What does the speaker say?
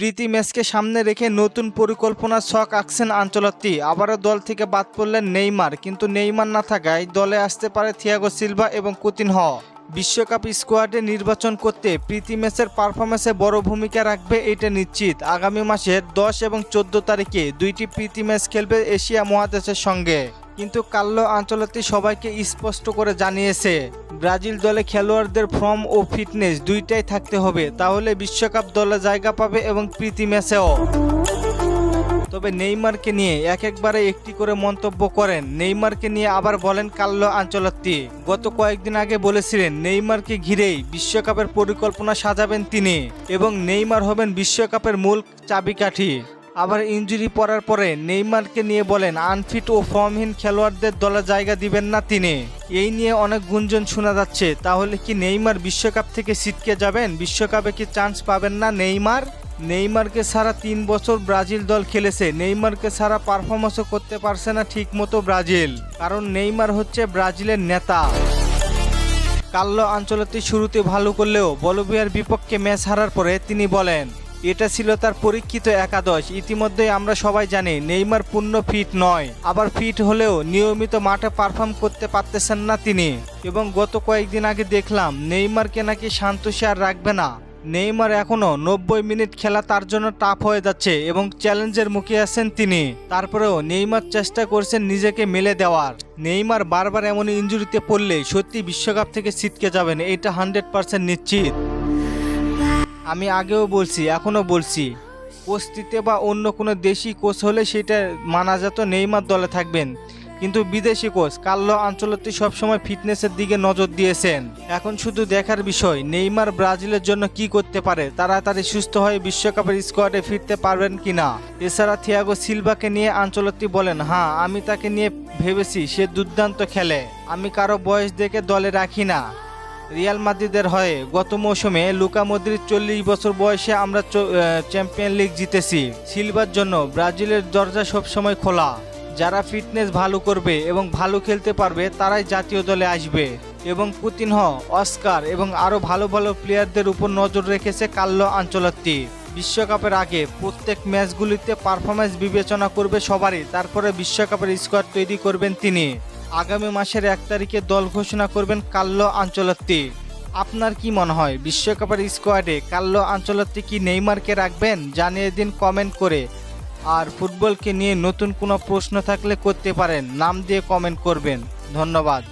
প্রীতি ম্যাচকে সামনে রেখে নতুন পরিকল্পনার ছক আঁকছেন আনচেলত্তি। আবারও দল থেকে বাদ পড়লেন নেইমার, কিন্তু নেইমার না থাকায় দলে আসতে পারে থিয়াগো সিলভা এবং কুতিনহো। বিশ্বকাপ স্কোয়াডে নির্বাচন করতে প্রীতি ম্যাচের পারফরমেন্সে বড় ভূমিকা রাখবে এটা নিশ্চিত। আগামী মাসের 10 এবং 14 তারিখে দুইটি প্রীতি ম্যাচ খেলবে এশিয়া মহাদেশের সঙ্গে। কিন্তু কার্লো আনচেলত্তি সবাইকে স্পষ্ট করে জানিয়েছে, ব্রাজিল দলে খেলোয়াড়দের ফর্ম ও ফিটনেস দুইটাই থাকতে হবে, তাহলে বিশ্বকাপ দলে জায়গা পাবে এবং প্রীতি ম্যাচেও। তবে নেইমারকে নিয়ে একবারে একটি করে মন্তব্য করেন। নেইমারকে নিয়ে আবার বলেন কার্লো আনচেলত্তি। গত কয়েকদিন আগে বলেছিলেন নেইমারকে ঘিরেই বিশ্বকাপের পরিকল্পনা সাজাবেন তিনি এবং নেইমার হবেন বিশ্বকাপের মূল চাবিকাঠি। আবার ইনজুরি পড়ার পরে নেইমারকে নিয়ে বলেন আনফিট ও ফর্মহীন খেলোয়াড়দের দলে জায়গা দিবেন না তিনি। এই নিয়ে অনেক গুঞ্জন শোনা যাচ্ছে, তাহলে কি নেইমার বিশ্বকাপ থেকে ছিটকে যাবেন? বিশ্বকাপে কি চান্স পাবেন না নেইমার? নেইমারকে ছাড়া 3 বছর ব্রাজিল দল খেলেছে, নেইমারকে ছাড়া পারফরমেন্সও করতে পারছে না ঠিক মতো ব্রাজিল, কারণ নেইমার হচ্ছে ব্রাজিলের নেতা। কার্লো আনচেলত্তি শুরুতে ভালো করলেও বলিভিয়ার বিপক্ষে ম্যাচ হারার পরে তিনি বলেন এটা ছিল তার পরীক্ষিত একাদশ। ইতিমধ্যেই আমরা সবাই জানি নেইমার পূর্ণ ফিট নয়, আবার ফিট হলেও নিয়মিত মাঠে পারফর্ম করতে পারতেছেন না তিনি। এবং গত কয়েকদিন আগে দেখলাম নেইমারকে নাকি সান্তোসে আর রাখবে না। নেইমার এখনো 90 মিনিট খেলা তার জন্য টাফ হয়ে যাচ্ছে এবং চ্যালেঞ্জের মুখে আছেন তিনি। তারপরেও নেইমার চেষ্টা করছেন নিজেকে মেলে দেওয়ার। নেইমার বারবার এমন ইনজুরিতে পড়লে সত্যি বিশ্বকাপ থেকে ছিটকে যাবেন, এটা 100% নিশ্চিত। আমি আগেও বলছি, এখনও বলছি, কোচটিতে বা অন্য কোনো দেশি কোচ হলে সেটা মানা যেত, নেইমার দলে থাকবেন। কিন্তু বিদেশি কোচ কার্লো আনচেলত্তি সবসময় ফিটনেসের দিকে নজর দিয়েছেন। এখন শুধু দেখার বিষয় নেইমার ব্রাজিলের জন্য কি করতে পারে, তাড়াতাড়ি সুস্থ হয়ে বিশ্বকাপের স্কোয়াডে ফিরতে পারবেন কিনা। এছাড়া থিয়াগো সিলভাকে নিয়ে আনচেলত্তি বলেন, হ্যাঁ আমি তাকে নিয়ে ভেবেছি, সে দুর্দান্ত খেলে, আমি কারো বয়স দেখে দলে রাখি না। রিয়াল মাদ্রিদের হয়ে গত মৌসুমে লুকা মদ্রিচ 40 বছর বয়সে আমরা চ্যাম্পিয়ন লিগ জিতেছি। সিলভার জন্য ব্রাজিলের দরজা সবসময় খোলা। যারা ফিটনেস ভালো করবে এবং ভালো খেলতে পারবে তারাই জাতীয় দলে আসবে। এবং কুতিনহো, অস্কার এবং আরও ভালো ভালো প্লেয়ারদের উপর নজর রেখেছে কার্লো আনচেলত্তি। বিশ্বকাপের আগে প্রত্যেক ম্যাচগুলিতে পারফরমেন্স বিবেচনা করবে সবারই, তারপরে বিশ্বকাপের স্কোয়াড তৈরি করবেন তিনি। আগামী মাসের 1 তারিখে দল ঘোষণা করবেন কার্লো আনচেলত্তি। আপনার কি মনে হয় বিশ্বকাপের স্কোয়াডে কার্লো আনচেলত্তি কি নেইমারকে রাখবেন? জানিয়ে দিন কমেন্ট করে। আর ফুটবলকে নিয়ে নতুন কোনো প্রশ্ন থাকলে করতে পারেন, নাম দিয়ে কমেন্ট করবেন। ধন্যবাদ।